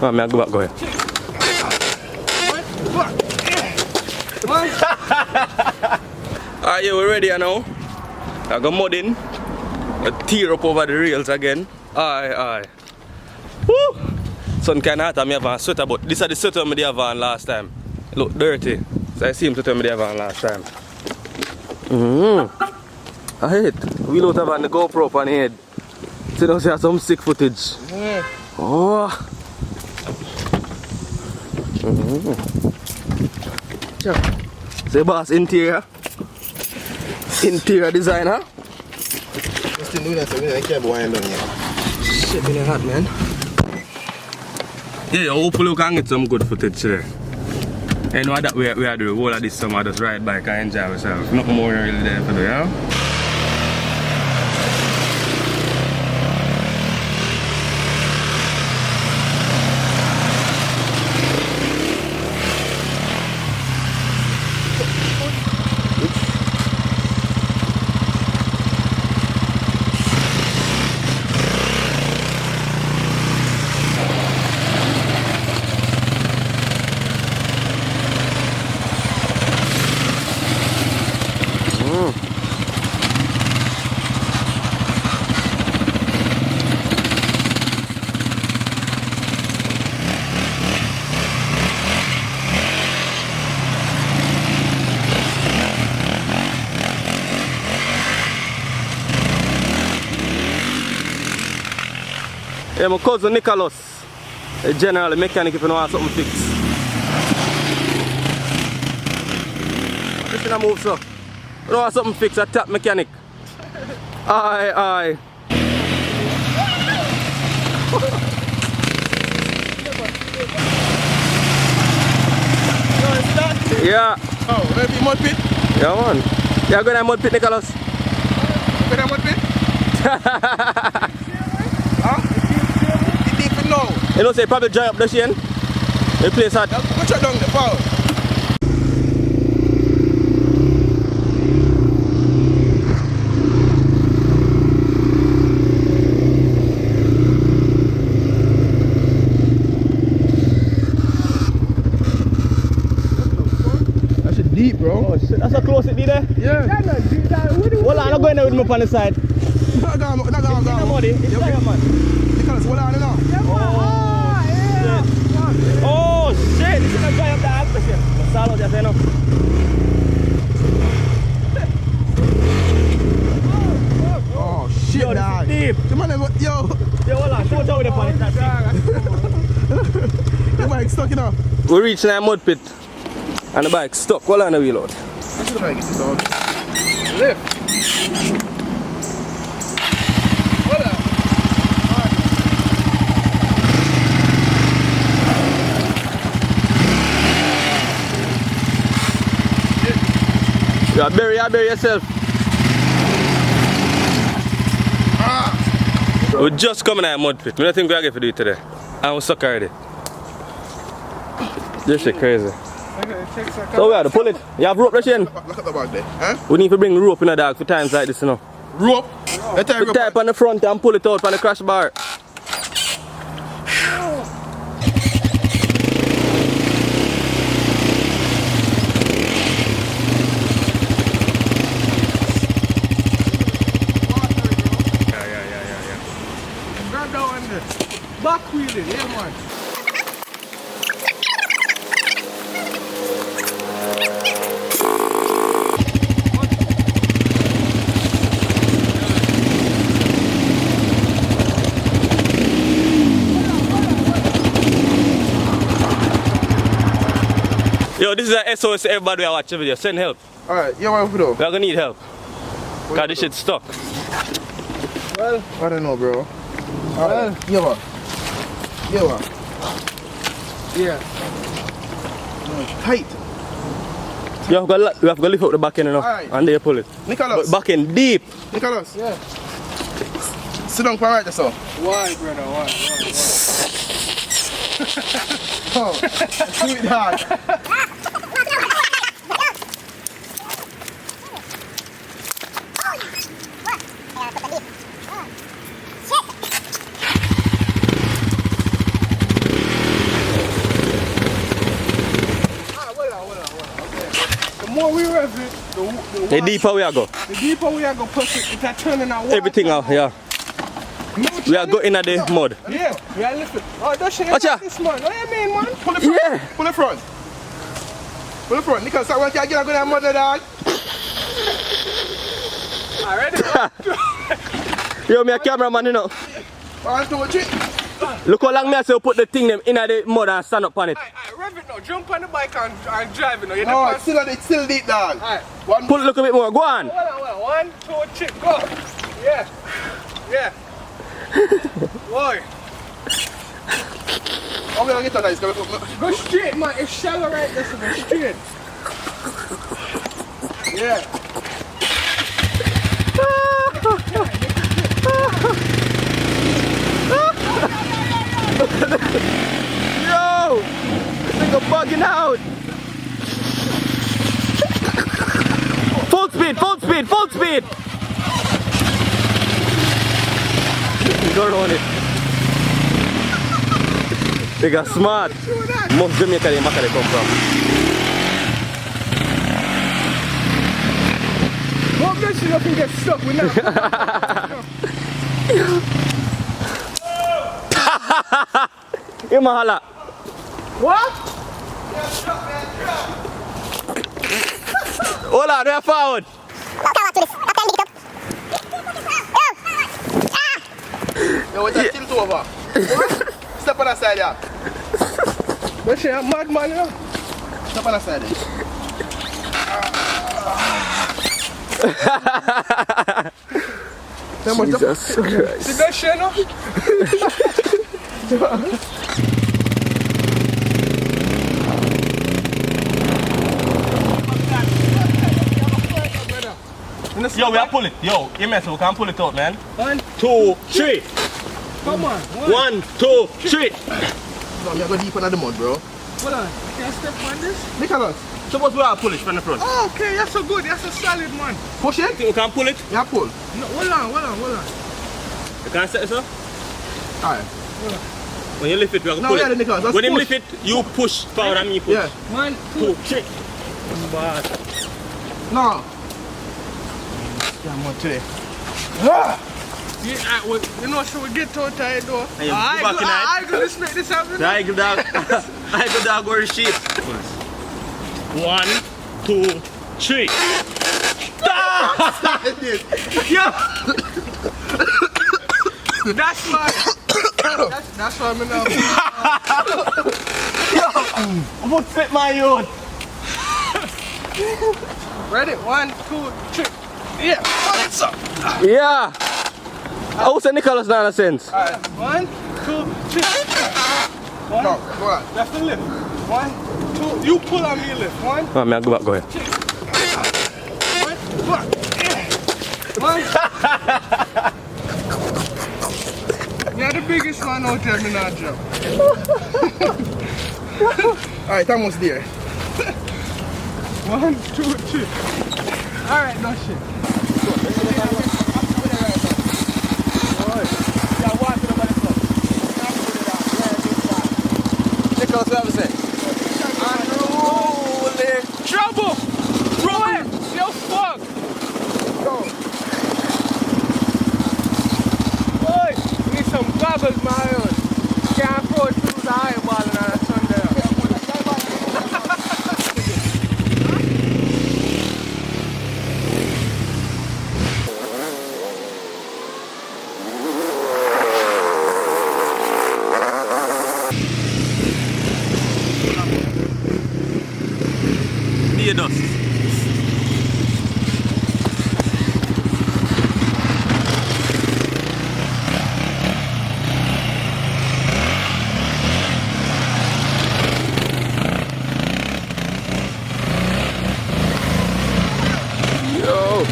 Oh, man, go back, go ahead. Alright, yeah, we're ready now. I got mud in. I tear up over the rails again. Aye. Woo! Sun kinda hot and I have a sweater, but this is the sweater I have on last time. It look dirty. So I see him sweater I have on last time. I hate. We don't have on the GoPro on the head. So now see some sick footage. Oh. Say boss, interior designer. Still doing that, so we can't wind down here. Shit, been hot, man. Yeah, hopefully we can get some good footage today. You know that we are doing all of this summer, just ride bike and enjoy ourselves. Nothing more really there for do, you know? Yeah, my cousin Nicholas, a general mechanic if you want something fixed. This thing I move, so. You want something fixed, a tap mechanic. Aye. Yeah. Oh, maybe mud pit? Yeah, man. Yeah, go to mud pit, Nicholas. Go to mud pit? Huh? No. You know, say probably dry up the chain. The place hot. Go check down the power. That's deep, bro. Oh shit, that's how close it did there? Yeah. Hold on, I'm not going there with me up on the side. Not going. It's muddy. It's tired, man. Nicholas, hold on now. Oh shit, this is gonna dry up the atmosphere. Let's start out there, you know. Oh shit, Yo, dog. this is deep. Come on, yo. Yo, hold on, show with the pan. The bike's stuck, you know. We reached that mud pit and the bike's stuck. Hold on the wheel out. I should have get this out. Lift. Hold on. You bury yourself. We're just coming out of mud pit. I don't think we are going to do it today. And we're stuck already. This shit crazy. So we have to pull it. You have rope, Russian? Look at the bag there. Huh? We need to bring rope in a dog for times like this, you know. Rope? We tie up on the front and pull it out on the crash bar. Back wheeling, yeah man. Yo, this is an SOS to everybody who watch the video. Send help. Alright, you want to do? We're gonna need help. Because this shit's stuck. Well, I don't know, bro. Well, yeah, man. Yeah, man. Yeah. No, it's tight. You have to lift up the back end, you know, Alright. and then you pull it. Nicholas. But back end deep. Nicholas. Yeah. Sit down for right there, so. Why, brother? Why? Oh, sweetheart. more we rev it, The deeper we are go. the deeper we are going to push it, it's a turning our water. Everything out, yeah. We are going in the mud. Yeah, we are lifting. Oh, that's shit. Watch out. This man. What do you mean, man? Pull the front. Yeah. Pull the front. Pull the front. Nicholas, I want you to get a mother dog. Already? Yo, me a cameraman, you know. 1, 2, 3. Look how long me I say put the thing them in the mud and stand up on it. Alright, rev it now. Jump on the bike and drive it now. No, it's still deep, dog. Alright. Pull look a bit more. Go on. Hold on. 1, 2, 3, go. Yeah. Yeah. Boy. I'm going to get on that. Go straight, man. It's shallow right there, so go straight. Yeah. Yo! This nigga bugging out! Full speed, full speed, full speed! Go on it. Nigga smart. Most Jamaican they make they come from. Hope that shit up and get stuck with that. Yamaha. What? Hold on, we are forward. Yo, what's that tilt over? Step on that side, yeah. That shit a mad man, you know? Step on that side, yeah. Jesus Christ. See that shit, no? Yo, we are pull it. Yo, you mess, we can pull it out, man. 1, 2, 3. come on. 1, 2, 3. No, me go deep under the mud, bro. Hold on. Can I step on this? Nicholas, Suppose we are pull it from the front. Oh, okay, that's so good. That's so solid, man. push it. Think we can pull it? Yeah, pull. No, hold on. You can set it, sir? Alright. When you lift it, we can No, pull yeah, it. Nicholas, that's When you push. lift it, you push forward and me push. Yeah. 1, 2, 2. 3. Bad. No. Yeah, I'm on today. Yeah, you know, so we get to tight though. Hey, you back in that? I go this make this happen. The eagle dog. Eagle dog or sheep. 1, 2, 3. Yeah. That's why. That's why I'm in now. I'm gonna spit my youth. Ready? 1, 2, 3. Yeah. What's up? Yeah. I also Nicholas nonsense. Alright. 1, 2, 3. One. No, go on. That's the lift. 1, 2. You pull on me lift. 1. Oh, man, go back, go ahead. 1. You're the biggest one out there, me not jump. Alright, almost there. 1, 2, 3. Alright, no shit. Nicholas, what have you say? Trouble! Throw it! Yo, fuck! Go. Boy, need some goggles, my own. Can't throw it through the eyeball and all sun there. Near dust. Yo.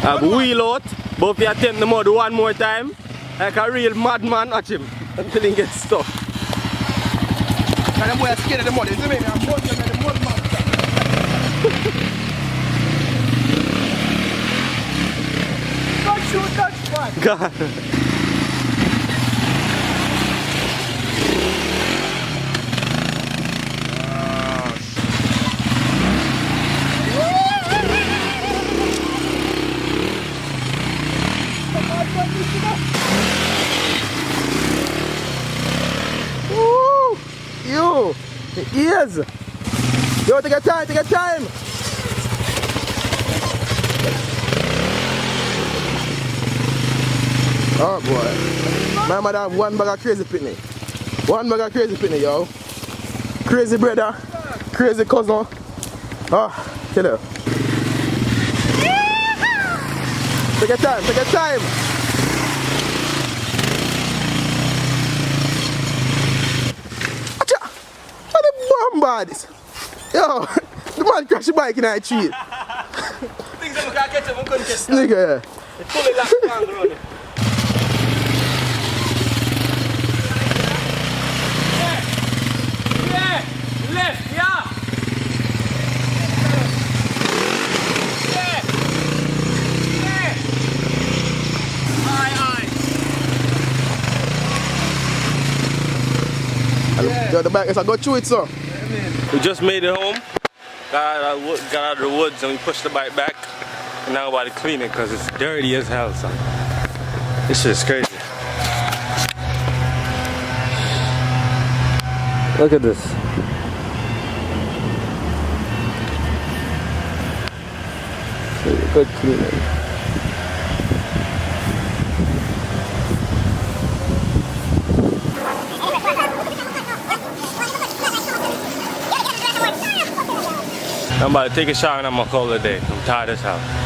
I go wheel out, but if you attempt the mud one more time, like a real madman, watch him until he gets stuck. And them boy are scared of the mud, you see me? I'm putting them in the mud monster. Don't shoot that spot! God. Oh, It is. Yo, take your time, take your time. Oh boy. My mother have one bag of crazy pitney. One bag of crazy pitney, yo. Crazy brother. Crazy cousin. Oh, tell her. Take your time, take your time. Acha! What the bomb this? Yo, the man crashed the bike in the tree. Things that we can't catch up, we couldn't catch up. Nigga, It's fully locked down, running. Yeah, left, yeah. yo, the bike is a go through it, so. We just made it home. Got out of the woods and we pushed the bike back. And now we're about to clean it because it's dirty as hell, son. This shit is crazy. Look at this. Good cleaning. I'm about to take a shower and I'm gonna call it a day. I'm tired as hell.